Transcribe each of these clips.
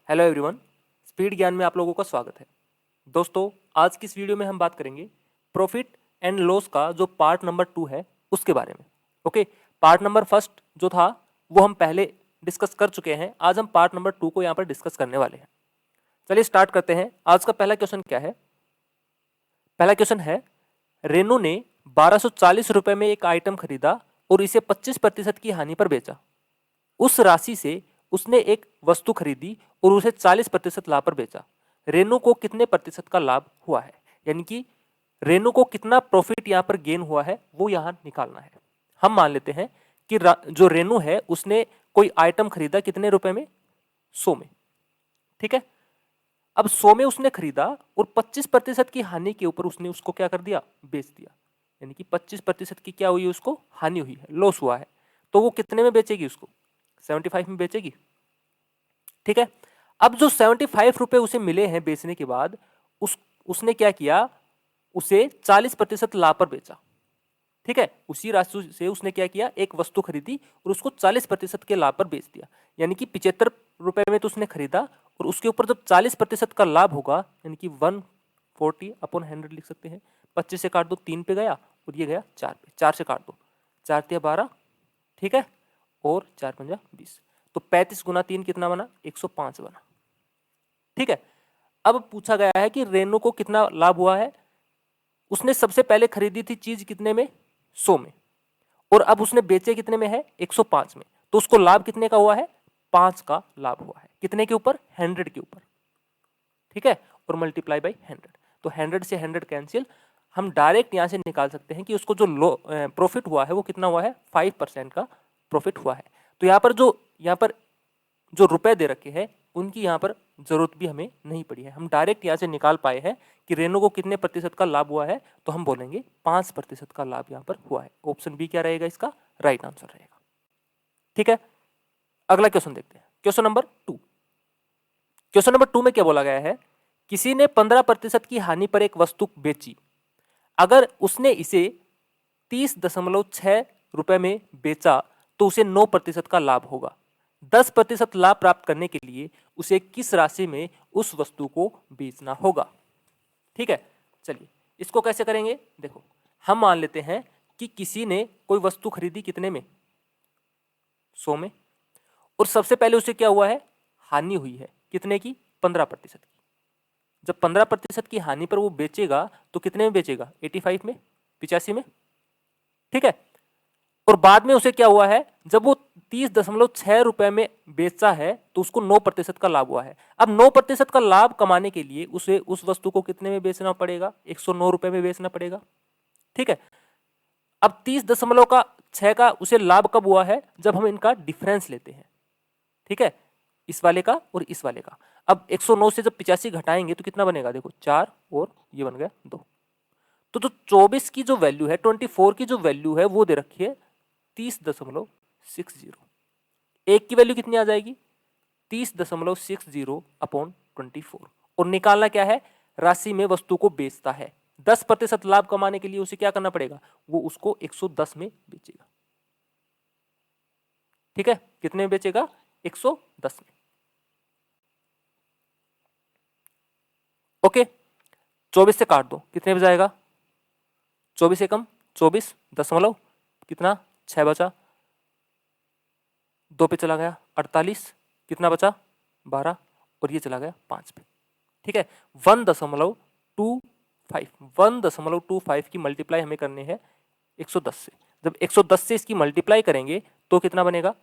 Hello everyone, speed ज्ञान में आप लोगों का स्वागत है। दोस्तों, आज की इस वीडियो में हम बात करेंगे प्रॉफिट एंड लॉस का जो पार्ट नंबर 2 है उसके बारे में। ओके, पार्ट नंबर फर्स्ट जो था वो हम पहले डिस्कस कर चुके हैं। आज हम पार्ट नंबर 2 को यहाँ पर डिस्कस करने वाले हैं। चलिए स्टार्ट करते हैं। आज का पहला क्वेश्चन क्या है? पहला क्वेश्चन है, रेनू ने 1240 रुपए में एक आइटम खरीदा और इसे 25% की हानि पर बेचा। उस राशि से उसने एक वस्तु खरीदी और उसे 40% लाभ पर बेचा। रेनू को कितने प्रतिशत का लाभ हुआ है? यानी कि रेनू को कितना प्रॉफिट यहाँ पर गेन हुआ है वो यहाँ निकालना है। हम मान लेते हैं कि जो रेनू है उसने कोई आइटम खरीदा कितने रुपए में? 100 में। ठीक है, अब 100 में उसने खरीदा और 25% की हानि के ऊपर उसने उसको क्या कर दिया? बेच दिया। यानी कि 25% की क्या हुई? उसको हानि हुई है, लॉस हुआ है। तो वो कितने में बेचेगी? उसको 75 में बेचेगी। ठीक है, अब जो 75 रुपए उसे मिले हैं बेचने के बाद उसने क्या किया? उसे 40% लाभ पर बेचा। ठीक है, उसी राशि से उसने क्या किया? एक वस्तु खरीदी और उसको 40% के लाभ पर बेच दिया। यानी कि 75 रुपए में तो उसने खरीदा और उसके ऊपर जब 40% का लाभ होगा, यानी कि 140 अपॉन 100 लिख सकते हैं। 25 से काट दो 3 पे गया और ये गया 4 पे। 4 से काट दो, 4 तिया 12। ठीक है, और 4 पंजा 20। तो 35 गुना 3 कितना बना? 105 बना। ठीक है, अब पूछा गया है कि रेनू को कितना लाभ हुआ है। उसने सबसे पहले खरीदी थी चीज कितने में? 100 में, और अब उसने बेचे कितने में है? 105 में। तो उसको लाभ कितने का हुआ है? 5 का लाभ हुआ है। कितने के ऊपर? 100 के ऊपर। ठीक है, और मल्टीप्लाई बाई 100। तो 100 से 100 कैंसिल। हम डायरेक्ट यहां से निकाल सकते हैं कि उसको जो प्रॉफिट हुआ है वो कितना हुआ है? 5% का प्रॉफिट हुआ है। तो यहाँ पर जो रुपए दे रखे हैं उनकी यहाँ पर जरूरत भी हमें नहीं पड़ी है। हम डायरेक्ट यहाँ से निकाल पाए हैं कि रेनू को कितने प्रतिशत का लाभ हुआ है। तो हम बोलेंगे 5% का लाभ यहाँ पर हुआ है। ऑप्शन बी क्या रहेगा? इसका राइट आंसर रहेगा। ठीक है, अगला क्वेश्चन देखते हैं। Question number 2। क्वेश्चन नंबर 2 में क्या बोला गया है? किसी ने 15% की हानि पर एक वस्तु बेची। अगर उसने इसे 30.6 रुपए में बेचा तो उसे 9% का लाभ होगा। 10% लाभ प्राप्त करने के लिए उसे किस राशि में उस वस्तु को बेचना होगा? ठीक है, चलिए इसको कैसे करेंगे? देखो, हम मान लेते हैं कि किसी ने कोई वस्तु खरीदी कितने में? 100 में, और सबसे पहले उसे क्या हुआ है? हानि हुई है। कितने की? 15% की। जब 15% की हानि पर वो बेचेगा तो कितने में बेचेगा? 85 में, 85 में। ठीक है, और बाद में उसे क्या हुआ है? जब वो 30.6 रुपए में बेचा है तो उसको 9% का लाभ हुआ है। अब 9% का लाभ कमाने के लिए उसे उस वस्तु को कितने में बेचना पड़ेगा? 109 रुपए में बेचना पड़ेगा। ठीक है, अब 30.6 का उसे लाभ कब हुआ है? जब हम इनका डिफरेंस लेते हैं। ठीक है, इस वाले का और इस वाले का। अब 109 से जब 85 घटाएंगे तो कितना बनेगा? देखो 4 और ये बन गया 2। तो जो 24 की जो वैल्यू है, 24 की जो वैल्यू है वो दे रखी है 30.60। एक की वैल्यू कितनी आ जाएगी? 30.60 अपॉन 24। और निकालना क्या है? राशि में वस्तु को बेचता है। 10% लाभ कमाने के लिए उसे क्या करना पड़ेगा? वो उसको 110 में बेचेगा। ठीक है, कितने में बेचेगा? 110 में। ओके, 24 से काट दो, कितने बच जाएगा? 24 एकम 24 दशमलव कितना? 6 बचा। 2 पे चला गया 48, कितना बचा? 12, और ये चला गया 5 पे। ठीक है, 1.25 की मल्टीप्लाई हमें करनी है 110 से। जब 110 से इसकी मल्टीप्लाई करेंगे तो कितना बनेगा?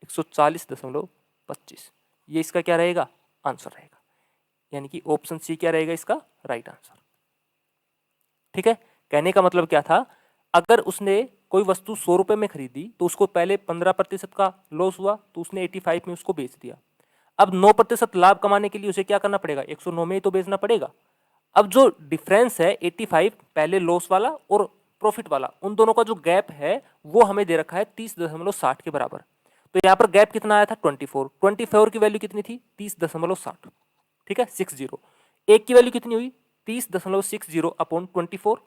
140.25। ये इसका क्या रहेगा? आंसर रहेगा। यानी कि ऑप्शन सी क्या रहेगा इसका राइट आंसर। ठीक है, कहने का मतलब क्या था? अगर उसने कोई वस्तु 100 रुपए में खरीदी तो उसको पहले 15% का लॉस हुआ तो उसने 85 में उसको बेच दिया। अब 9% लाभ कमाने के लिए उसे क्या करना पड़ेगा? 109 में ही तो बेचना पड़ेगा। अब जो डिफरेंस है 85, पहले लॉस वाला और प्रॉफिट वाला, उन दोनों का जो गैप है वो हमें दे रखा है 30.60 के बराबर। तो यहाँ पर गैप कितना आया था? 24 की वैल्यू कितनी थी? 30.60। ठीक है, 60। एक की वैल्यू कितनी हुई? 30.60 अपॉन 24।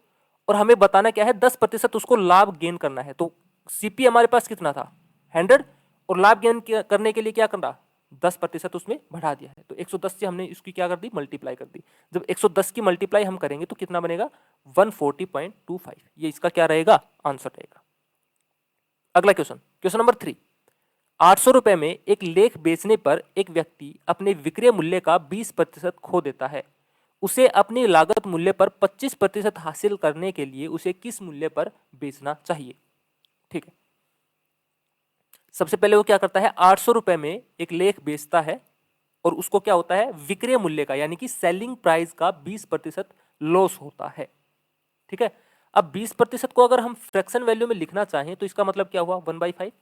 और हमें बताना क्या है? 10% उसको लाभ गेन करना है। तो सीपी हमारे पास कितना था? 100, और लाभ गेन करने के लिए क्या करना? 10% उसमें बढ़ा दिया है, तो 110 से हमने इसकी क्या कर दी, मल्टीप्लाई कर दी। जब 110 की मल्टीप्लाई हम करेंगे तो कितना बनेगा, 140.25। ये इसका क्या रहेगा, आंसर रहेगा। अगला क्वेश्चन, क्वेश्चन नंबर 3, 800 रुपए में एक लेख बेचने पर एक व्यक्ति अपने विक्रय मूल्य का 20% खो देता है। उसे अपनी लागत मूल्य पर 25% हासिल करने के लिए उसे किस मूल्य पर बेचना चाहिए। ठीक है, सबसे पहले वो क्या करता है, 800 रुपए में एक लेख बेचता है और उसको क्या होता है, विक्रय मूल्य का यानी कि सेलिंग प्राइस का 20% लॉस होता है। ठीक है, अब 20% को अगर हम फ्रैक्शन वैल्यू में लिखना चाहें तो इसका मतलब क्या हुआ, 1/5।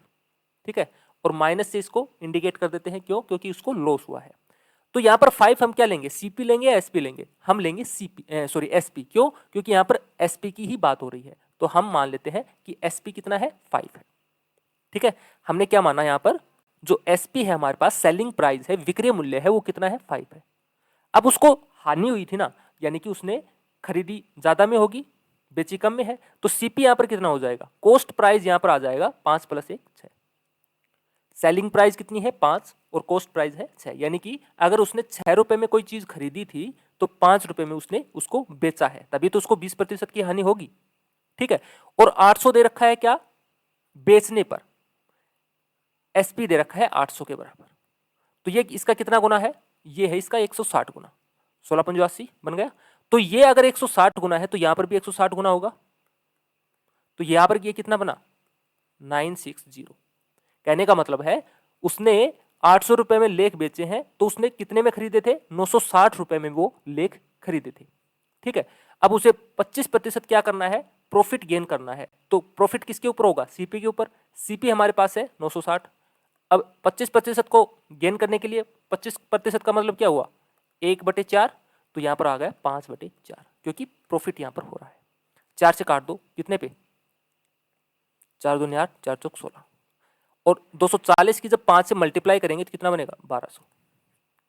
ठीक है, और माइनस से इसको इंडिकेट कर देते हैं, क्यों, क्योंकि उसको लॉस हुआ है। तो यहाँ पर 5 हम क्या लेंगे, सीपी लेंगे या एसपी लेंगे, हम लेंगे सीपी, सॉरी एसपी। क्यों, क्योंकि यहाँ पर एसपी की ही बात हो रही है, तो हम मान लेते हैं कि एसपी कितना है, 5 है। ठीक है, हमने क्या माना, यहाँ पर जो एसपी है हमारे पास, सेलिंग प्राइस है, विक्रय मूल्य है, वो कितना है, 5 है। अब उसको हानि हुई थी ना, यानी कि उसने खरीदी ज्यादा में होगी, बेची कम में है, तो सीपी यहाँ पर कितना हो जाएगा, कॉस्ट प्राइस यहाँ पर आ जाएगा 5 + 1 6। सेलिंग प्राइस कितनी है, 5, और कॉस्ट प्राइस है 6, यानी कि अगर उसने 6 रुपए में कोई चीज खरीदी थी तो 5 रुपए में उसने उसको बेचा है, तभी तो उसको 20% की हानि होगी। ठीक है, और 800 दे रखा है क्या, बेचने पर, एसपी दे रखा है 800 के बराबर, तो ये इसका कितना गुना है, ये है इसका 160 गुना, 16 × 85 बन गया। तो ये अगर 160 गुना है तो यहां पर भी 160 गुना होगा, तो यहां पर ये कितना बना, 960। कहने का मतलब है उसने 800 रुपए में लेख बेचे हैं, तो उसने कितने में खरीदे थे, 960 रुपए में वो लेख खरीदे थे। ठीक है, अब उसे 25% क्या करना है, प्रॉफिट गेन करना है, तो प्रॉफिट किसके ऊपर होगा, सीपी के ऊपर। सीपी हमारे पास है 960, अब 25% को गेन करने के लिए 25% का मतलब क्या हुआ, 1/4, तो यहां पर आ गया 5/4, क्योंकि प्रॉफिट यहां पर हो रहा है। 4 से काट दो, कितने पे, 4 दूनी 8, 4 चौक 16, और 240 की जब 5 से मल्टीप्लाई करेंगे तो कितना बनेगा, 1200।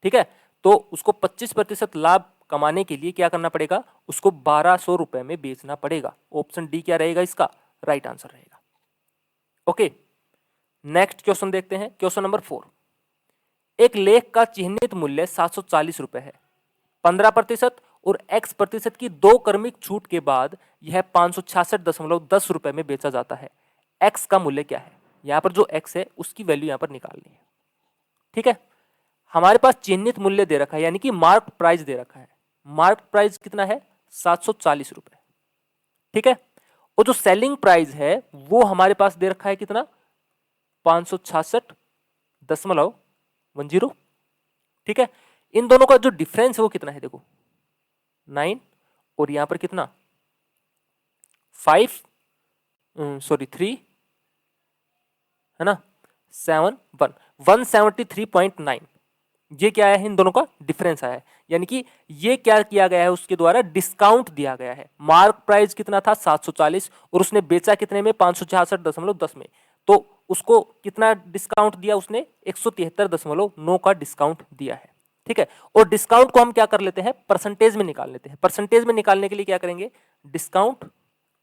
ठीक है, तो उसको 25% लाभ कमाने के लिए क्या करना पड़ेगा, उसको 1200 रुपए में बेचना पड़ेगा। ऑप्शन डी क्या रहेगा, इसका राइट आंसर रहेगा। ओके, नेक्स्ट क्वेश्चन देखते हैं, क्वेश्चन नंबर 4, एक लेख का चिन्हित मूल्य 740 रुपए है, 15% और x% की 2 क्रमिक छूट के बाद यह 566.10 रुपए में बेचा जाता है। x का मूल्य क्या है, यहां पर जो x है उसकी वैल्यू यहां पर निकालनी है। ठीक है, हमारे पास चिन्हित मूल्य दे रखा है, यानी कि मार्क प्राइस दे रखा है। मार्क प्राइस कितना है, 740 रुपए। ठीक है, और जो सेलिंग प्राइस है वो हमारे पास दे रखा है कितना, 566.10। ठीक है, इन दोनों का जो डिफरेंस है वो कितना है, देखो 9, और यहां पर कितना 5, सॉरी 3 है ना, 7 1 173.9, ये क्या है, इन दोनों का डिफरेंस आया है। यानी कि ये क्या किया गया है, उसके द्वारा डिस्काउंट दिया गया है। मार्क प्राइस कितना था, 740, और उसने बेचा कितने में, 566.10 में, तो उसको कितना डिस्काउंट दिया उसने, 173.9 का डिस्काउंट दिया है। ठीक है, और डिस्काउंट को हम क्या कर लेते हैं, परसेंटेज में निकाल लेते हैं। परसेंटेज में निकालने के लिए क्या करेंगे, डिस्काउंट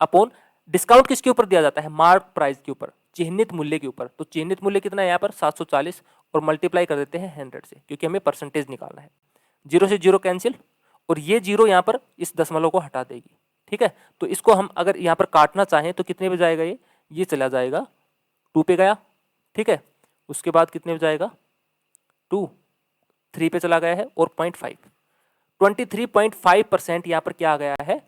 अपॉन, डिस्काउंट किसके ऊपर दिया जाता है, मार्क प्राइस के ऊपर, चिन्हित मूल्य के ऊपर। तो चिन्हित मूल्य कितना है यहाँ पर, 740, और मल्टीप्लाई कर देते हैं 100 से, क्योंकि हमें परसेंटेज निकालना है। 0 से 0 कैंसिल, और ये 0 यहाँ पर इस दशमलव को हटा देगी। ठीक है, तो इसको हम अगर यहाँ पर काटना चाहें तो कितने पे जाएगा, ये चला जाएगा 2 पे गया। ठीक है, उसके बाद कितने पे जाएगा, 2, 3 पे चला गया है, और 0.5, 23.5% यहाँ पर क्या आ गया है,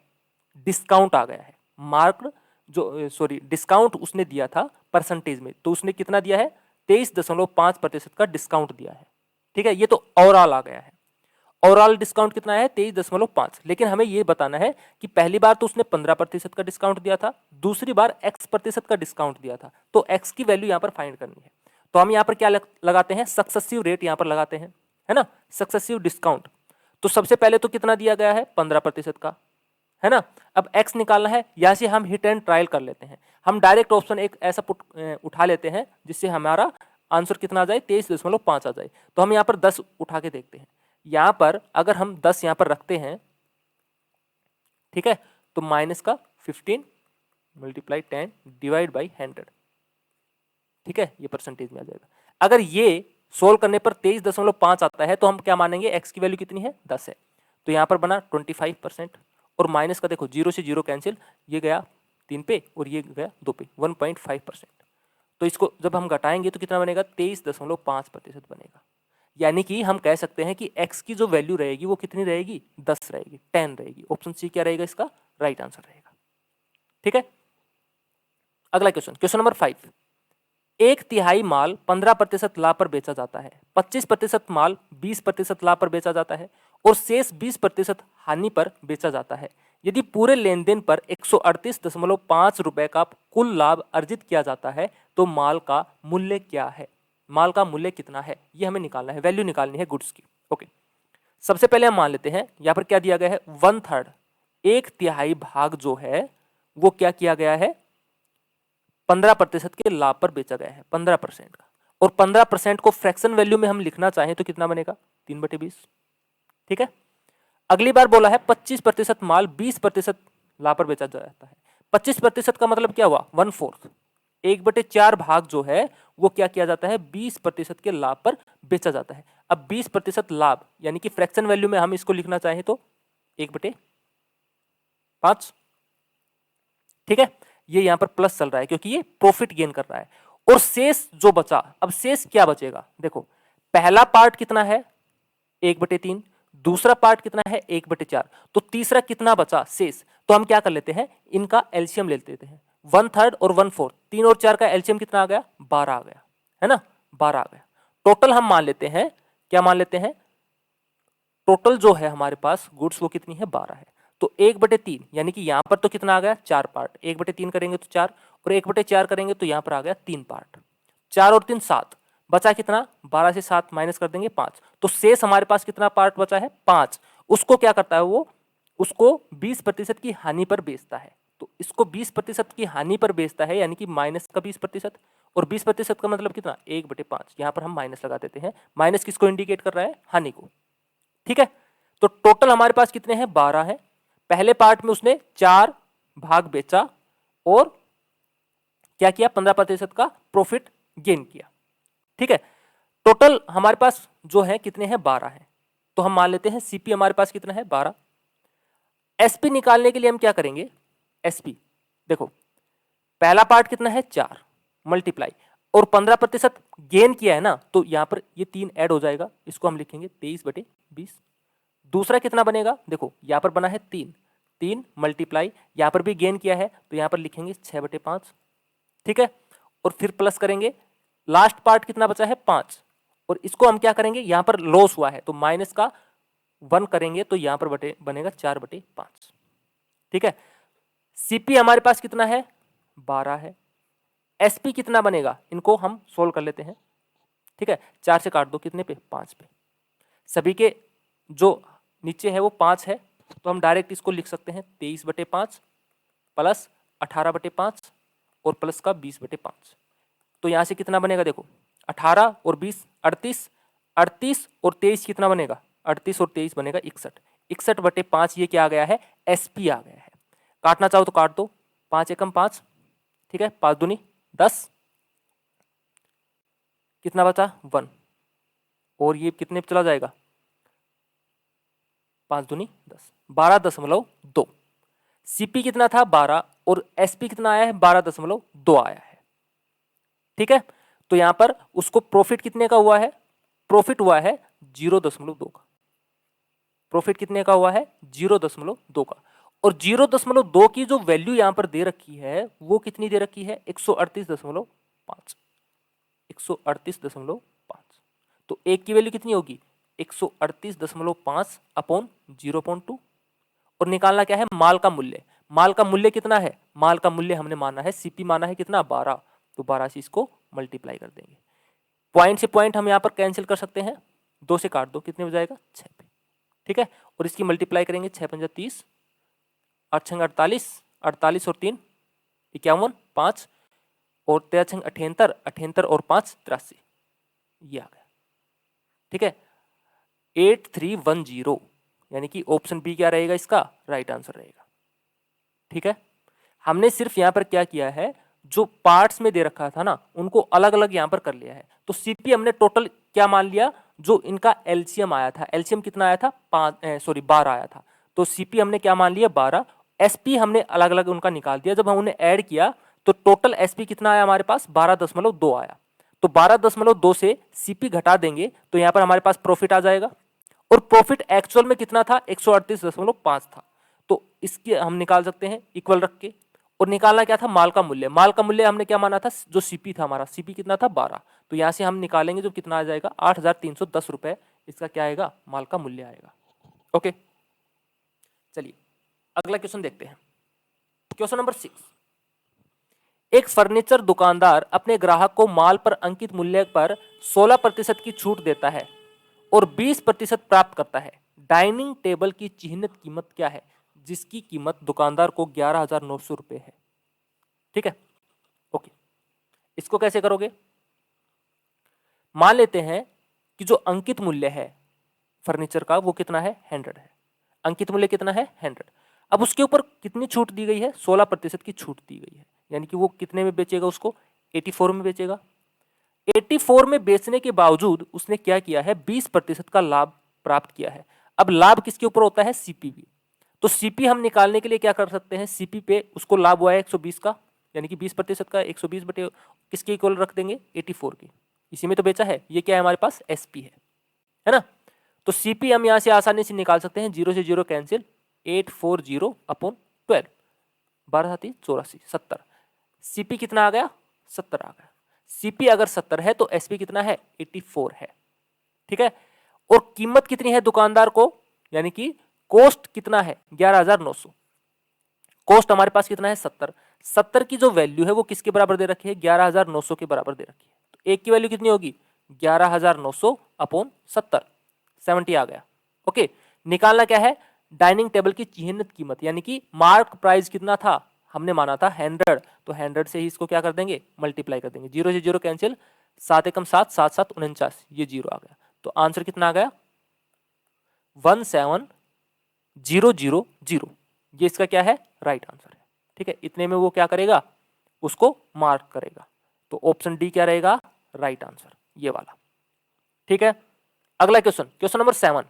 डिस्काउंट आ गया है। मार्क जो, सॉरी, डिस्काउंट उसने दिया था परसेंटेज में, तो उसने कितना दिया है, 23.5% का डिस्काउंट दिया है। ठीक है, ये तो ओवरऑल आ गया है। ओवरऑल डिस्काउंट कितना है, 23.5, लेकिन हमें ये बताना है कि पहली बार तो उसने 15% का डिस्काउंट दिया था, दूसरी बार x% का डिस्काउंट दिया था, तो x की वैल्यू यहाँ पर फाइंड करनी है। तो हम यहाँ पर क्या लगाते हैं, सक्सेसिव रेट यहाँ पर लगाते हैं, है ना, सक्सेसिव डिस्काउंट। तो सबसे पहले तो कितना दिया गया है, 15% का, है ना। अब x निकालना है, यहां से हम हिट एंड ट्रायल कर लेते हैं। हम डायरेक्ट ऑप्शन एक ऐसा उठा लेते हैं जिससे हमारा आंसर कितना आ जाए, 23.5 आ जाए। तो हम यहाँ पर 10 उठा के देखते हैं। यहाँ पर अगर हम 10 यहाँ पर रखते हैं, ठीक है, तो माइनस का 15 मल्टीप्लाई 10 डिवाइड बाई 100, ठीक है, ये परसेंटेज में आ जाएगा। अगर ये सोल्व करने पर 23.5 आता है, तो हम क्या मानेंगे, एक्स की वैल्यू कितनी है, 10 है। तो यहाँ पर बना 25%, और माइनस का देखो 0 से 0 कैंसिल, ये गया 3 पे और ये गया 2 पे, 1.5%। तो इसको जब हम घटाएंगे तो कितना बनेगा, 23.5% बनेगा। यानी कि हम कह सकते हैं कि x की जो वैल्यू रहेगी वो कितनी रहेगी, 10 रहेगी, 10 रहेगी। ऑप्शन सी क्या रहेगा, इसका राइट आंसर रहेगा। ठीक है, अगला क्वेश्चन, क्वेश्चन नंबर 5। 1/3 माल 15% लाभ पर बेचा जाता है, 25% माल 20% लाभ पर बेचा जाता है और शेष 20% हानि पर बेचा जाता है। यदि पूरे लेन देन पर 138.5 रुपए का कुल लाभ अर्जित किया जाता है तो माल का मूल्य क्या है, माल का मूल्य कितना है, ये हमें निकालना है, वैल्यू निकालनी है गुड्स की। ओके, सबसे पहले हम मान लेते हैं यहाँ पर क्या दिया गया है, 1/3, 1/3 भाग जो है वो क्या किया गया है, 15% के लाभ पर बेचा गया है, 15% का, और 15% को फ्रैक्शन वैल्यू में हम लिखना चाहें तो कितना बनेगा, 3/20। ठीक है, अगली बार बोला है 25% माल 20% लाभ पर बेचा जाता है। 25% का मतलब क्या हुआ, 1/4, 1/4 भाग जो है वो क्या किया जाता है, 20% के लाभ पर बेचा जाता है। अब 20% लाभ यानी कि फ्रैक्शन वैल्यू में हम इसको लिखना चाहें तो 1/5। ठीक है, ये यहां पर प्लस चल रहा है क्योंकि ये प्रॉफिट गेन कर रहा है। और शेष जो बचा, अब शेष क्या बचेगा, देखो पहला पार्ट कितना है, 1/3, दूसरा पार्ट कितना है, 1/4, तो तीसरा कितना बचा शेष, तो हम क्या कर लेते हैं, इनका एलसीएम ले लेते हैं। 1/3 और 1/4, 3 और 4 का एलसीएम कितना आ गया, 12 आ गया, है ना, 12 आ गया। टोटल हम मान लेते हैं, क्या मान लेते हैं, टोटल जो है हमारे पास गुड्स वो कितनी है, 12 है। तो 1/3 यानी कि यहां पर तो कितना आ गया, 4 पार्ट, 1/3 करेंगे तो 4, और 1/4 करेंगे तो यहां पर आ गया 3 पार्ट, 4 और 3 7, बचा कितना, 12 से 7 माइनस कर देंगे 5, तो शेष हमारे पास कितना पार्ट बचा है, 5। उसको क्या करता है वो, उसको 20% की हानि पर बेचता है। तो इसको 20% की हानि पर बेचता है यानी कि माइनस का 20%, और 20% का मतलब कितना, 1/5, यहां पर हम माइनस लगा देते हैं। माइनस किसको इंडिकेट कर रहा है, हानि को। ठीक है, तो टोटल हमारे पास कितने हैं, 12 है। पहले पार्ट में उसने 4 भाग बेचा और क्या किया, 15% का प्रॉफिट गेन किया। ठीक है, टोटल हमारे पास जो है कितने हैं, 12 है। तो हम मान लेते हैं सीपी हमारे पास कितना है, 12। एसपी निकालने के लिए हम क्या करेंगे, एसपी देखो पहला पार्ट कितना है, 4 मल्टीप्लाई, और 15% गेन किया है ना, तो यहां पर ये 3 ऐड हो जाएगा, इसको हम लिखेंगे 23/20। दूसरा कितना बनेगा, देखो यहां पर बना है 3, 3 मल्टीप्लाई, यहां पर भी गेन किया है तो यहां पर लिखेंगे 6/5। ठीक है, और फिर प्लस करेंगे, लास्ट पार्ट कितना बचा है, 5, और इसको हम क्या करेंगे, यहां पर लॉस हुआ है तो माइनस का 1 करेंगे तो यहां पर बनेगा 4/5। ठीक है, सीपी हमारे पास कितना है, 12 है। एसपी कितना बनेगा, इनको हम सोल्व कर लेते हैं। ठीक है, 4 से काट दो, कितने पे, 5 पे। सभी के जो नीचे है वो 5 है, तो हम डायरेक्ट इसको लिख सकते हैं 23/5 प्लस 18/5 और प्लस का 20/5। तो यहां से कितना बनेगा, देखो 18 और 20 38, 38 और 23 कितना बनेगा, 38 और 23 बनेगा 61, 61/5 ये क्या आ गया है, एसपी आ गया है। काटना चाहो तो काट दो, 5 एकम 5, ठीक है, 5 दूनी 10, कितना बचा 1, और ये कितने पे चला जाएगा, 5 दूनी 10, 12.2। सीपी कितना था 12 और एसपी कितना आया है 12.2 आया है। ठीक है, तो यहां पर उसको प्रॉफिट कितने का हुआ है, प्रॉफिट हुआ है 0.2 का, प्रॉफिट कितने का हुआ है 0.2 का, और 0.2 की जो वैल्यू यहां पर दे रखी है वो कितनी दे रखी है 138.5, 138.5। तो एक की वैल्यू कितनी होगी 138.5 अपॉन 0.2, और निकालना क्या है माल का मूल्य। माल का मूल्य कितना है, माल का मूल्य हमने माना है सीपी माना है कितना 12, तो 12 से इसको मल्टीप्लाई कर देंगे। पॉइंट से पॉइंट हम यहां पर कैंसिल कर सकते हैं, 2 से काट दो, कितने हो जाएगा 6 पे। ठीक है, और इसकी मल्टीप्लाई करेंगे 6 पंजा 30, 8 छंग 48, 48 और 3 51, 5 और 13 छंग 78, 78 और 5 83, ये आ गया। ठीक है, 8310 यानी कि ऑप्शन बी क्या रहेगा, इसका राइट आंसर रहेगा। ठीक है, हमने सिर्फ यहां पर क्या किया है, जो पार्ट्स में दे रखा था ना उनको अलग अलग यहां पर कर लिया है। तो सीपी हमने टोटल क्या मान लिया, जो इनका एलसीएम आया था, एलसीएम कितना आया था, 12 आया था, तो सीपी हमने क्या मान लिया 12, एसपी हमने अलग अलग उनका निकाल दिया, जब हम उन्हें ऐड किया तो टोटल एसपी कितना आया हमारे पास 12.2 आया, तो 12.2 से सीपी घटा देंगे तो यहाँ पर हमारे पास प्रॉफिट आ जाएगा, और प्रॉफिट एक्चुअल में कितना था 138.5 था, तो इसके हम निकाल सकते हैं इक्वल रख के, और निकालना क्या था माल का मूल्य, माल का मूल्य हमने क्या माना था, जो सीपी था हमारा, सीपी कितना था 12, तो यहाँ से हम निकालेंगे जो कितना आ जाएगा 8,310 रुपए, इसका क्या आएगा माल का मूल्य आएगा। ओके, चलिए अगला क्वेश्चन देखते हैं। क्वेश्चन नंबर 6, एक फर्नीचर दुकानदार अपने ग्राहक को माल पर अंकित मूल्य पर 16% की छूट देता है और 20% प्राप्त करता है। डाइनिंग टेबल की चिन्हित कीमत क्या है, जिसकी कीमत दुकानदार को 11,900 रुपए है। ठीक है, ओके, इसको कैसे करोगे, मान लेते हैं कि जो अंकित मूल्य है फर्नीचर का वो कितना है 100 है, अंकित मूल्य कितना है 100, अब उसके ऊपर कितनी छूट दी गई है 16% की छूट दी गई है, यानी कि वो कितने में बेचेगा, उसको 84 में बेचेगा। 84 में बेचने के बावजूद उसने क्या किया है 20% का लाभ प्राप्त किया है। अब लाभ किसके ऊपर होता है, सीपी, तो सीपी हम निकालने के लिए क्या कर सकते हैं, सीपी पे उसको लाभ हुआ है 120 का, यानी कि 20% का 120 बटे किसके इक्वल रख देंगे 84 की, इसी में तो बेचा है, ये क्या है हमारे पास एसपी है ना, तो सीपी हम यहां से आसानी से निकाल सकते हैं, 0 से 0 कैंसिल, 840 अपॉन 12, 12×7 = 70, सीपी कितना आ गया 70 आ गया, सीपी अगर 70 है तो एसपी कितना है 84 है। ठीक है, और कीमत कितनी है दुकानदार को, यानी कि कॉस्ट कितना है 11,900, कॉस्ट हमारे पास कितना है 70, 70 की जो वैल्यू है वो किसके बराबर दे रखी है 11,900 के बराबर दे रखी है, तो एक की वैल्यू कितनी होगी 11,900 अपॉन 70, 70 आ गया। ओके, निकालना क्या है डाइनिंग टेबल की चिन्हित कीमत, यानी कि मार्क प्राइस कितना था, हमने माना था 100, तो 100 से ही इसको क्या कर देंगे मल्टीप्लाई कर देंगे, 0 से 0 कैंसिल, 7 एकम 7, 7 7 49, ये 0 आ गया, तो आंसर कितना आ गया 17,000, ये इसका क्या है राइट आंसर है। ठीक है, इतने में वो क्या करेगा उसको मार्क करेगा, तो ऑप्शन डी क्या रहेगा राइट आंसर, ये वाला। ठीक है, अगला क्वेश्चन, क्वेश्चन नंबर 7,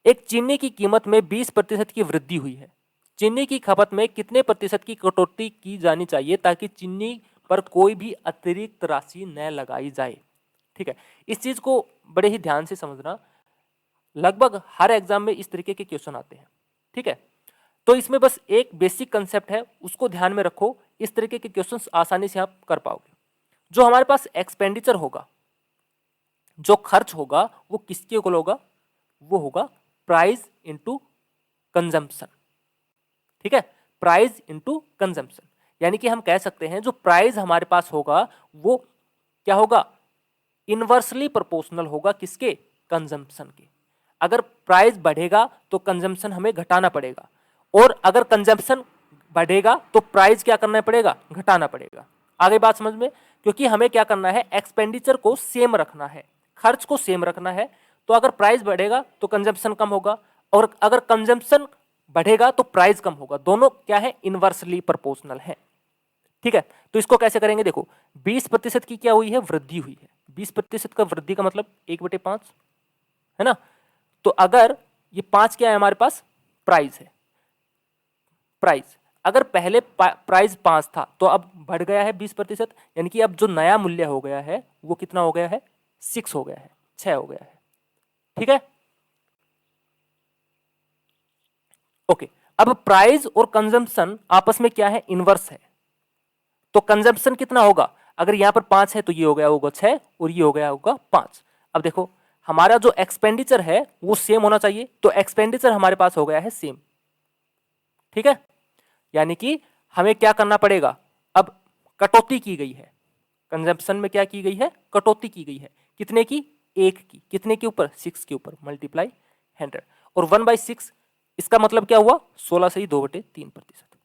एक चीनी की कीमत में 20% की वृद्धि हुई है, चीनी की खपत में कितने प्रतिशत की कटौती की जानी चाहिए ताकि चीनी पर कोई भी अतिरिक्त राशि न लगाई जाए। ठीक है, इस चीज को बड़े ही ध्यान से समझना, लगभग हर एग्जाम में इस तरीके के क्वेश्चन आते हैं। ठीक है, तो इसमें बस एक बेसिक कंसेप्ट है, उसको ध्यान में रखो, इस तरीके के क्वेश्चंस आसानी से आप कर पाओगे। जो हमारे पास एक्सपेंडिचर होगा, जो खर्च होगा वो किसके इक्वल होगा, वो होगा प्राइस इनटू कंजम्पशन। ठीक है, प्राइस इनटू कंजम्पशन, यानी कि हम कह सकते हैं जो प्राइस हमारे पास होगा वो क्या होगा इनवर्सली प्रोपोर्शनल होगा किसके कंजम्पशन के। अगर प्राइस बढ़ेगा तो कंजम्पशन हमें घटाना पड़ेगा, और अगर कंजम्पशन बढ़ेगा तो प्राइस क्या करना पड़ेगा घटाना पड़ेगा। आगे बात समझ में, क्योंकि हमें क्या करना है एक्सपेंडिचर को सेम रखना है, खर्च को सेम रखना है, तो अगर प्राइस बढ़ेगा तो कंजम्पशन कम होगा, और अगर कंजम्पशन बढ़ेगा तो प्राइस कम होगा, दोनों क्या है इनवर्सली प्रोपोर्शनल है। ठीक है, तो इसको कैसे करेंगे, देखो 20% की क्या हुई है वृद्धि हुई है, 20% का वृद्धि का मतलब 1/5 है ना, तो अगर ये 5 क्या है हमारे पास प्राइस है, प्राइस अगर पहले प्राइस 5 था तो अब बढ़ गया है 20%, यानी कि अब जो नया मूल्य हो गया है वो कितना हो गया है 6 हो गया है, 6 हो गया है। ठीक है, ओके, अब प्राइस और कंजम्पशन आपस में क्या है इनवर्स है, तो कंजम्पशन कितना होगा, अगर यहां पर 5 है तो ये हो गया होगा 6 और ये हो गया होगा 5। अब देखो हमारा जो एक्सपेंडिचर है वो सेम होना चाहिए, तो एक्सपेंडिचर हमारे पास हो गया है सेम। ठीक है, यानी कि हमें क्या करना पड़ेगा, अब कटौती की गई है, कंजम्पशन में क्या की गई है कटौती की गई है, कितने की 1 की, कितने के ऊपर 6 के ऊपर, मल्टीप्लाई 100, और 1/6 इसका मतलब क्या हुआ 16 से ही 2/3%,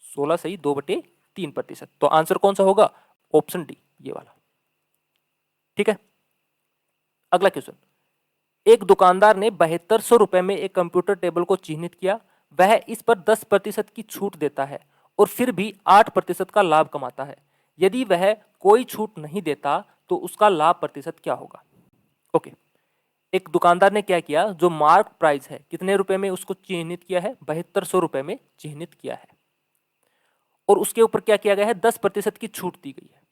16 से ही 2/3%, तो आंसर कौन सा होगा ऑप्शन डी ये वाला। ठीक है, अगला क्वेश्चन, एक दुकानदार ने 7200 रुपए में एक कंप्यूटर टेबल को चिन्हित किया, वह इस पर 10% की छूट देता है और फिर भी 8% का लाभ कमाता है, यदि वह कोई छूट नहीं देता तो उसका लाभ प्रतिशत क्या होगा। ओके, एक दुकानदार ने क्या किया, जो मार्क प्राइस है कितने रुपए में उसको चिन्हित किया है, 7200 रुपए में चिन्हित किया है, और उसके ऊपर क्या किया गया है, 10% की छूट दी गई है।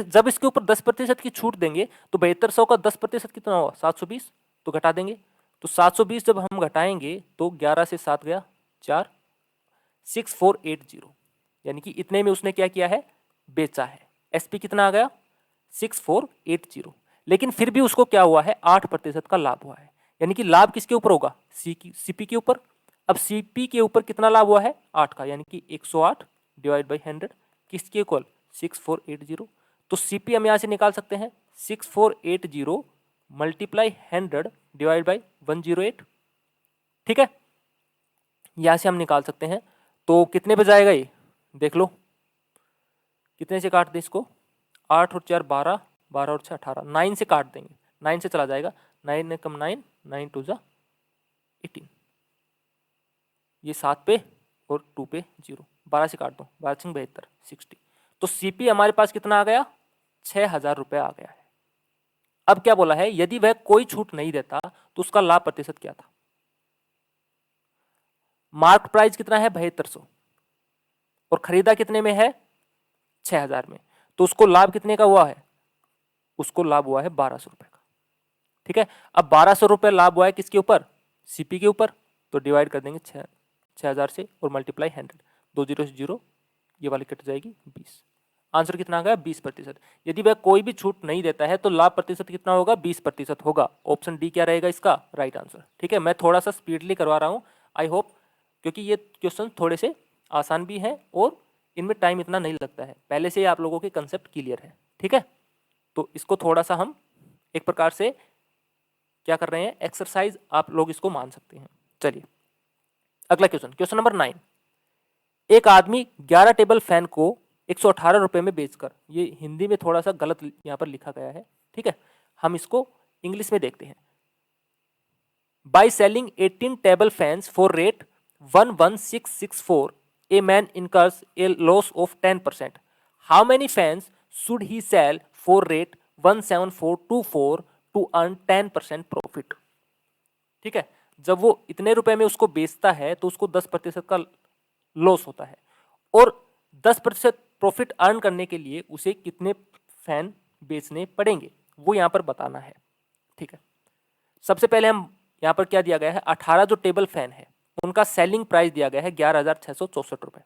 जब इसके ऊपर 10% की छूट देंगे तो 7200 का 10% कितना होगा, 720, तो घटा देंगे। तो 720 जब हम घटाएंगे तो 11 से 7 गया 4, 6480, यानी कि इतने में उसने क्या किया है, बेचा है। एसपी कितना आ गया, 6480। लेकिन फिर भी उसको क्या हुआ है, 8% का लाभ हुआ है। यानी कि लाभ किसके ऊपर होगा, सीपी के ऊपर। अब सीपी के ऊपर कितना लाभ हुआ है, 8 का, यानी कि 108 डिवाइड बाई 100 किसके इक्वल, 6480। तो सीपी हम यहां से निकाल सकते हैं 6480 मल्टीप्लाई 100 डिवाइड बाई 108। ठीक है, यहां से हम निकाल सकते हैं। तो कितने पे जाएगा ये, देख लो कितने से काट दें इसको, 8 और 4 12, 12 और 6 18, 9 से काट देंगे, 9 से चला जाएगा, 9 ने कम 9, 9 टू जा 18, ये 7 पे और 2 पे 0, 12 से काट दो, 12 से 72, 60। तो सीपी हमारे पास कितना आ गया, 6000 रुपये आ गया है। अब क्या बोला है, यदि वह कोई छूट नहीं देता तो उसका लाभ प्रतिशत क्या था। मार्क प्राइस कितना है, 7200, और खरीदा कितने में है, 6000 में, तो उसको लाभ कितने का हुआ है, उसको लाभ हुआ है 1200 रुपए का। ठीक है, अब 1200 रुपए लाभ हुआ है किसके ऊपर, सीपी के ऊपर, तो डिवाइड कर देंगे 6000 से और मल्टीप्लाई 100, 2 जीरो से 0, ये वाली कट जाएगी 20। आंसर कितना आ गया, 20%। यदि वह कोई भी छूट नहीं देता है तो लाभ प्रतिशत कितना होगा, 20% होगा। ऑप्शन डी क्या रहेगा इसका राइट आंसर। ठीक है, मैं थोड़ा सा स्पीडली करवा रहा हूँ, आई होप, क्योंकि ये क्वेश्चन थोड़े से आसान भी हैं और इनमें टाइम इतना नहीं लगता है, पहले से ही आप लोगों के कंसेप्ट क्लियर है। ठीक है, तो इसको थोड़ा सा हम एक प्रकार से क्या कर रहे हैं, एक्सरसाइज आप लोग इसको मान सकते हैं। चलिए अगला क्वेश्चन, क्वेश्चन नंबर 9। एक आदमी 11 टेबल फैन को 118 रुपए में बेचकर, ये हिंदी में थोड़ा सा गलत यहां पर लिखा गया है, ठीक है, हम इसको इंग्लिश में देखते हैं। By selling 18 table fans for rate 11664, a man incurs a loss of 10%. How many fans should he sell for rate 17424 to earn 10% profit? ठीक है, जब वो इतने रुपए में उसको बेचता है तो उसको 10% का लॉस होता है, और 10% प्रॉफिट अर्न करने के लिए उसे कितने फैन बेचने पड़ेंगे वो यहां पर बताना है। ठीक है, सबसे पहले हम यहां पर क्या दिया गया है, 18 जो टेबल फैन है उनका सेलिंग प्राइस दिया गया है 11,664 रुपए।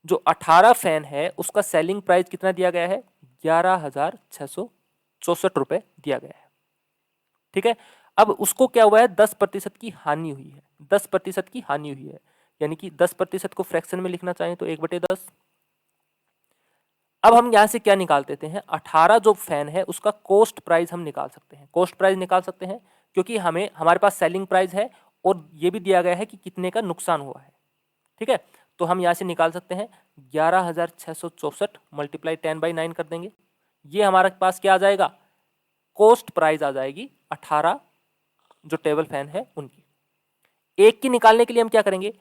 जो 18 फैन है उसका सेलिंग प्राइस कितना दिया गया है, 11,664 रुपए दिया गया है। ठीक है, अब उसको क्या हुआ है, 10% की हानि हुई है, 10% की हानि हुई है, यानी कि 10% को फ्रैक्शन में लिखना चाहें तो 1/10। अब हम यहां से क्या निकाल देते हैं, 18 जो फैन है उसका कॉस्ट प्राइस हम निकाल सकते हैं, कॉस्ट प्राइस निकाल सकते हैं क्योंकि हमें हमारे पास सेलिंग प्राइस है और ये भी दिया गया है कि कितने का नुकसान हुआ है। ठीक है, तो हम यहां से निकाल सकते हैं 11,664 मल्टीप्लाई 10/9 कर देंगे, ये हमारे पास क्या आ जाएगा, कॉस्ट प्राइस आ जाएगी 18 जो टेबल फैन है उनकी। एक की निकालने के लिए हम क्या करेंगे,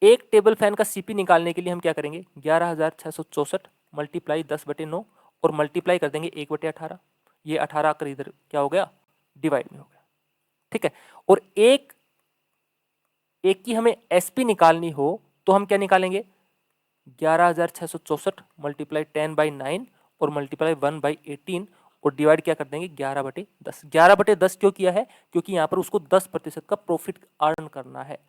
एक टेबल फैन का सीपी निकालने के लिए हम क्या करेंगे, 11,664 मल्टीप्लाई 10/9 और मल्टीप्लाई कर देंगे 1/18, ये 18 आकर इधर क्या हो गया, डिवाइड में हो गया। ठीक है, और एक की हमें एसपी निकालनी हो तो हम क्या निकालेंगे, 11,664 मल्टीप्लाई 10/9 और मल्टीप्लाई 1/18 और डिवाइड क्या कर देंगे 11/10। 11/10 क्यों किया है, क्योंकि यहाँ पर उसको 10% का प्रॉफिट अर्न करना है,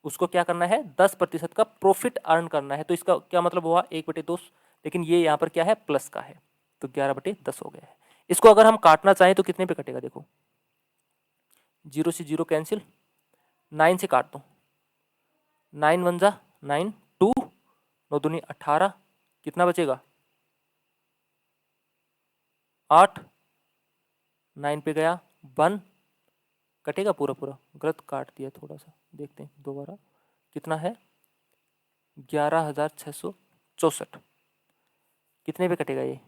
उसको क्या करना है, 10% का प्रॉफिट अर्न करना है। तो इसका क्या मतलब हुआ, 1/2, लेकिन ये यहाँ पर क्या है, प्लस का है, तो 11/10 हो गया है। इसको अगर हम काटना चाहें तो कितने पे कटेगा, देखो 0 से 0 कैंसिल, 9 से काट दो, 9 1 जा 9, 2 9 दूनी 18, कितना बचेगा 8, 9 पे गया 1, कटेगा पूरा पूरा, गलत काट दिया थोड़ा सा, देखते हैं दोबारा कितना है, 11,664 कितने पे कटेगा ये,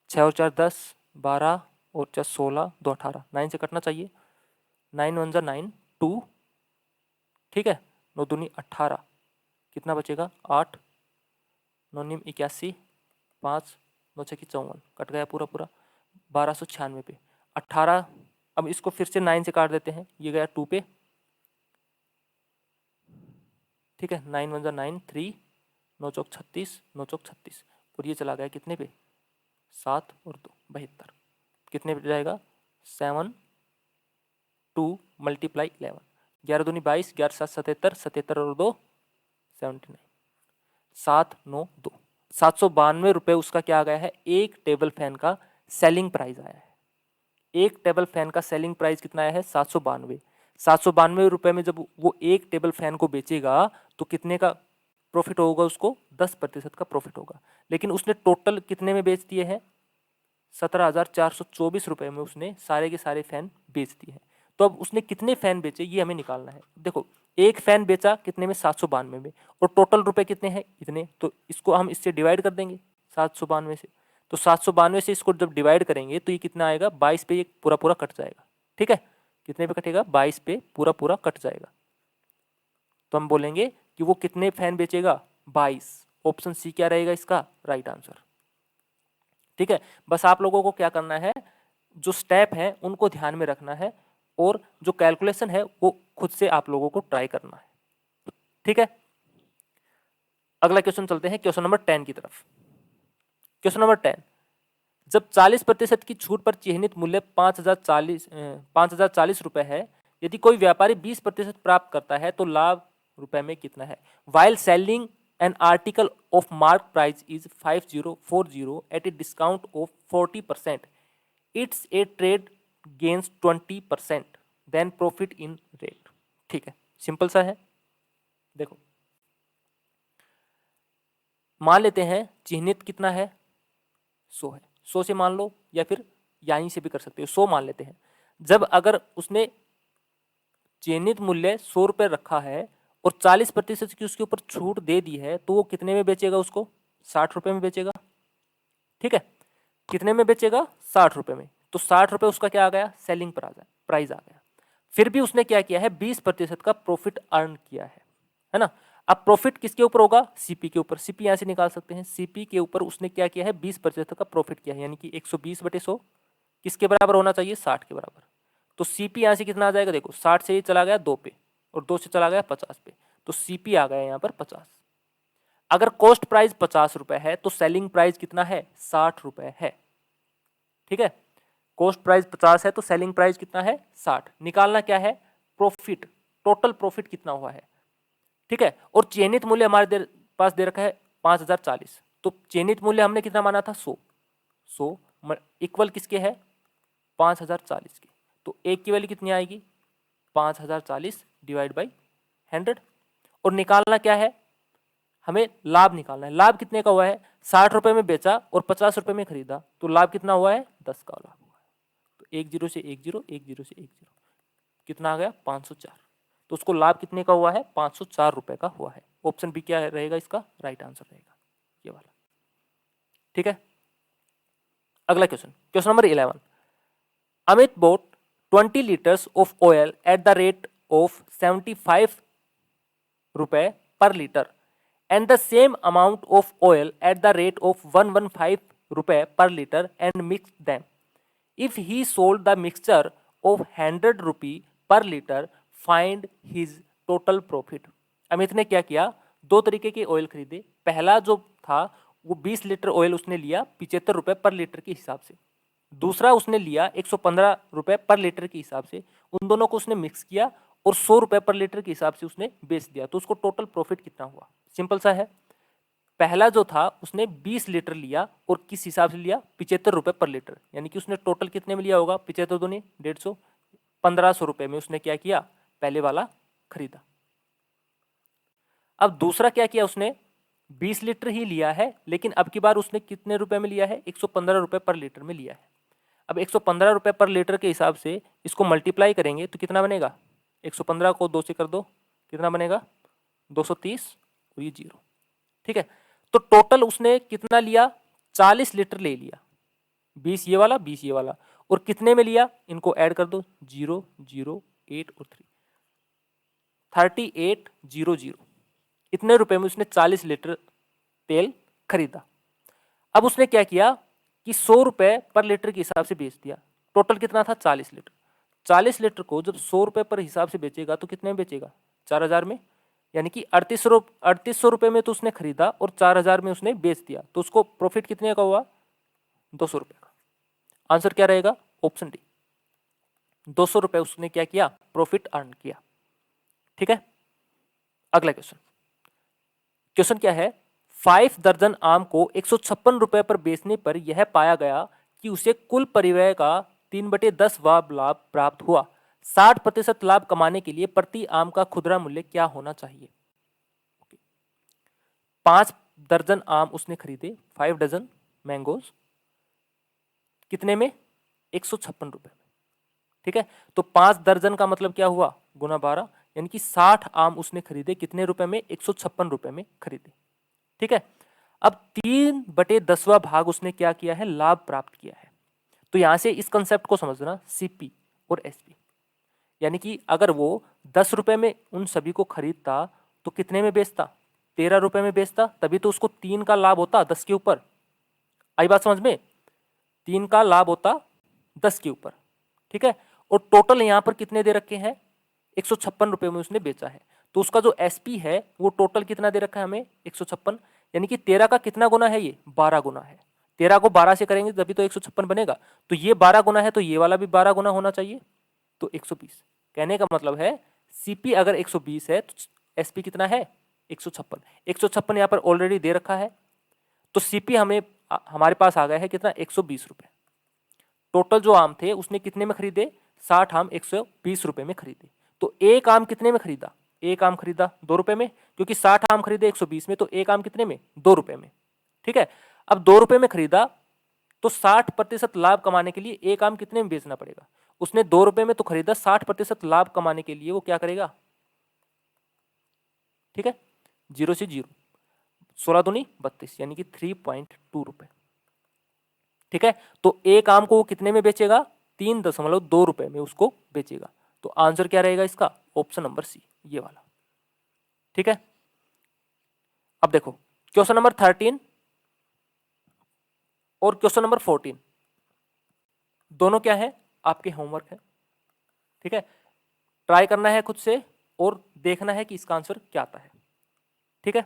6 और 4 10, 12 और 4 16, 2 18, 9 से कटना चाहिए, 9 1 जा 9, 2, ठीक है, 9 दूनी 18, कितना बचेगा 8, 9 निम 81, 5 9 6 54, कट गया पूरा पूरा, 1296 पे। 18, अब इसको फिर से 9 से काट देते हैं, ये गया 2 पे, ठीक है, 9 1 9, 3, 9 चौक 36, 9 चौक 36, और ये चला गया कितने पे, 7 और 2 72, कितने पे जाएगा, 7 2 मल्टीप्लाई 11, 11 दूनी 22, 11 7 77, 77 और 2 79, 7 9 2, 792 रुपये उसका क्या आ गया है, एक टेबल फैन का सेलिंग प्राइस आया है। एक टेबल फैन का सेलिंग प्राइस कितना आया है, 792। 792 रुपये में जब वो एक टेबल फैन को बेचेगा तो कितने का प्रॉफिट होगा उसको, 10% का प्रॉफिट होगा। लेकिन उसने टोटल कितने में बेच दिए हैं, 17,424 रुपये में उसने सारे के सारे फैन बेच दिए हैं। तो अब उसने कितने फैन बेचे ये हमें निकालना है। देखो, एक फैन बेचा कितने में, 792 में, और टोटल रुपए कितने हैं, इतने, तो इसको हम इससे डिवाइड कर देंगे 792 से। तो 792 से इसको जब डिवाइड करेंगे तो ये कितना आएगा, 22 पे ये पूरा पूरा कट जाएगा, ठीक है। कितने पे कटेगा, 22 पे पूरा पूरा कट जाएगा। तो हम बोलेंगे कि वो कितने फैन बेचेगा, 22। ऑप्शन सी क्या रहेगा इसका राइट आंसर, ठीक है। बस आप लोगों को क्या करना है, जो स्टेप है उनको ध्यान में रखना है, और जो कैलकुलेशन है वो खुद से आप लोगों को ट्राई करना है, ठीक है। अगला क्वेश्चन चलते हैं क्वेश्चन नंबर 10 की तरफ। क्वेश्चन नंबर 10, जब 40% की छूट पर चिन्हित मूल्य 5,040 रुपए है, यदि कोई व्यापारी 20% प्राप्त करता है तो लाभ रुपए में कितना है। While selling an article of mark price is 5040 at a discount of 40%, it's a trade gains 20%, then profit in rate. ठीक है, सिंपल सा है। देखो, मान लेते हैं चिन्हित कितना है, 100 है, 100 से मान लो, या फिर यहीं से भी कर सकते हो, 100 मान लेते हैं। जब अगर उसने चिन्हित मूल्य 100 रुपये रखा है और 40% की उसके ऊपर छूट दे दी है, तो वो कितने में बेचेगा उसको, 60 रुपये में बेचेगा, ठीक है। कितने में बेचेगा, 60 रुपये में। तो 60 रुपये उसका क्या आ गया, सेलिंग प्राइस आ गया। फिर भी उसने क्या किया है, 20% का प्रॉफिट अर्न किया है ना। अब प्रॉफिट किसके ऊपर होगा, सीपी के ऊपर। सीपी यहां से निकाल सकते हैं, सीपी के ऊपर उसने क्या किया है, 20% का प्रॉफिट किया है, यानी कि 120/100 किसके बराबर होना चाहिए, 60 के बराबर। तो सीपी यहां से कितना आ जाएगा, देखो 60 से ये चला गया 2 पे, और 2 से चला गया 50 पे, तो सीपी आ गया यहाँ पर 50। अगर कॉस्ट प्राइस 50 रुपए है तो सेलिंग प्राइस कितना है, 60 रुपए है, ठीक है। कॉस्ट प्राइस 50 है तो सेलिंग प्राइस कितना है, 60। निकालना क्या है, प्रॉफिट, टोटल प्रॉफिट कितना हुआ है, ठीक है। और चयनित मूल्य हमारे पास दे रखा है 5040, तो चयनित मूल्य हमने कितना माना था, 100 इक्वल किसके है, 5040 के। तो एक की वैल्यू कितनी आएगी, 5040 डिवाइड बाई 100। और निकालना क्या है, हमें लाभ निकालना है। लाभ कितने का हुआ है, 60 रुपए में बेचा और 50 रुपए में खरीदा, तो लाभ कितना हुआ है, 10 का लाभ हुआ है। तो 1 0 से 1 0, 1 0 से 1 0, कितना आ गया, 504। तो उसको लाभ कितने का हुआ है, 504 रुपए का हुआ है। ऑप्शन बी क्या रहेगा इसका राइट आंसर रहेगा, ये वाला, ठीक है। अगला question, question number 11, Amit boat 20 liters of oil at the rate of 75 रुपए पर litre and the same amount of oil at the rate of 115 रुपए पर litre and mixed them. If he sold the mixture of 100 रुपी पर litre, find his total profit. Amit ने क्या किया, दो तरीके के ऑयल खरीदे। पहला जो था वो 20 लीटर ऑयल उसने लिया 75 रुपए पर लीटर के हिसाब से। दूसरा उसने लिया 115 रुपए पर लीटर के हिसाब से। उन दोनों को उसने मिक्स किया और 100 रुपए पर लीटर के हिसाब से उसने बेच दिया। तो उसको टोटल प्रॉफिट कितना हुआ, सिंपल सा है। पहला जो था उसने 20 लीटर लिया और किस हिसाब से लिया, 75 रुपए पर लीटर, यानी कि उसने टोटल कितने में लिया होगा, 75 दूनी 150, 1500 रुपए में उसने क्या किया, पहले वाला खरीदा। अब दूसरा क्या किया उसने, 20 लीटर ही लिया है, लेकिन अब की बार उसने कितने रुपए में लिया है, 115 रुपए पर लीटर में लिया है। अब 115 रुपए पर लीटर के हिसाब से इसको मल्टीप्लाई करेंगे तो कितना बनेगा, 115 को 2 से कर दो, कितना बनेगा 230 और ये 0, ठीक है। तो टोटल उसने कितना लिया, 40 लीटर ले लिया, 20 ये वाला 20 ये वाला, और कितने में लिया, इनको ऐड कर दो, 0 0 8 और 3, 3800, इतने रुपए में उसने 40 लीटर तेल खरीदा। अब उसने क्या किया कि 100 रुपए पर लीटर के हिसाब से बेच दिया। टोटल कितना था 40 लीटर। 40 लीटर को जब 100 रुपये पर हिसाब से बेचेगा तो कितने में बेचेगा, 4000 में, यानी कि 3800 रुपये में तो उसने खरीदा और 4000 में उसने बेच दिया, तो उसको प्रॉफिट कितने का हुआ, 200 रुपये का। आंसर क्या रहेगा, ऑप्शन डी, 200 रुपये उसने क्या किया, प्रॉफिट अर्न किया। ठीक है, अगला क्वेश्चन, क्वेश्चन क्या है, 5 दर्जन आम को 156 रुपये पर बेचने पर यह पाया गया कि उसे कुल परिव्यय का 3/10 लाभ प्राप्त हुआ। 60% लाभ कमाने के लिए प्रति आम का खुदरा मूल्य क्या होना चाहिए। 5 दर्जन आम उसने खरीदे, 5 डजन मैंगोज, कितने में, 156 रुपये में। ठीक है, तो 5 दर्जन का मतलब क्या हुआ, गुना 12, यानी कि 60 आम उसने खरीदे, कितने रुपए में, 156 रुपये में खरीदे। ठीक है, अब 3/10 भाग उसने क्या किया है, लाभ प्राप्त किया है। तो यहां से इस कंसेप्ट को समझना, सीपी और एसपी, यानी कि अगर वो 10 रुपए में उन सभी को खरीदता तो कितने में बेचता, 13 रुपए में बेचता, तभी तो उसको 3 का लाभ होता 10 के ऊपर। आई बात समझ में, 3 का लाभ होता 10 के ऊपर। ठीक है, और टोटल यहां पर कितने दे रखे हैं, 156 रुपये में उसने बेचा है, तो उसका जो एसपी है वो टोटल कितना दे रखा है हमें, 156, यानी कि 13 का कितना गुना है, ये 12 गुना है। 13 को 12 से करेंगे तभी तो 156 बनेगा, तो ये 12 गुना है, तो ये वाला भी 12 गुना होना चाहिए, तो 120। कहने का मतलब है सीपी अगर 120 है तो एसपी कितना है, 156। 156 यहाँ पर ऑलरेडी दे रखा है, तो सीपी हमारे पास आ गया है कितना, 120 रुपये। टोटल जो आम थे उसने कितने में खरीदे, 60 आम 120 रुपये में खरीदे। तो एक आम कितने में खरीदा, एक आम खरीदा 2 रुपये में, क्योंकि 60 आम खरीदे 120 में, तो एक आम कितने में, 2 रुपये में। ठीक है, अब 2 रुपये में खरीदा तो 60% लाभ कमाने के लिए एक आम कितने में बेचना पड़ेगा, उसने 2 रुपये में तो खरीदा, 60% लाभ कमाने के लिए वो क्या करेगा, ठीक है, 0 से 0, 16 दूनी 32, यानी कि 3.2 रुपये। ठीक है, तो एक आम को वो कितने में बेचेगा, 3.2 रुपये में उसको बेचेगा। तो आंसर क्या रहेगा इसका, ऑप्शन नंबर सी, ये वाला। ठीक है, अब देखो क्वेश्चन नंबर 13 और क्वेश्चन नंबर 14 दोनों क्या है, आपके होमवर्क है। ठीक है, ट्राई करना है खुद से और देखना है कि इसका आंसर क्या आता है। ठीक है,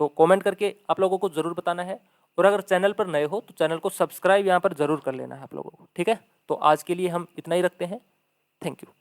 तो कमेंट करके आप लोगों को जरूर बताना है, और अगर चैनल पर नए हो तो चैनल को सब्सक्राइब यहाँ पर जरूर कर लेना है आप लोगों को। ठीक है, तो आज के लिए हम इतना ही रखते हैं, थैंक यू।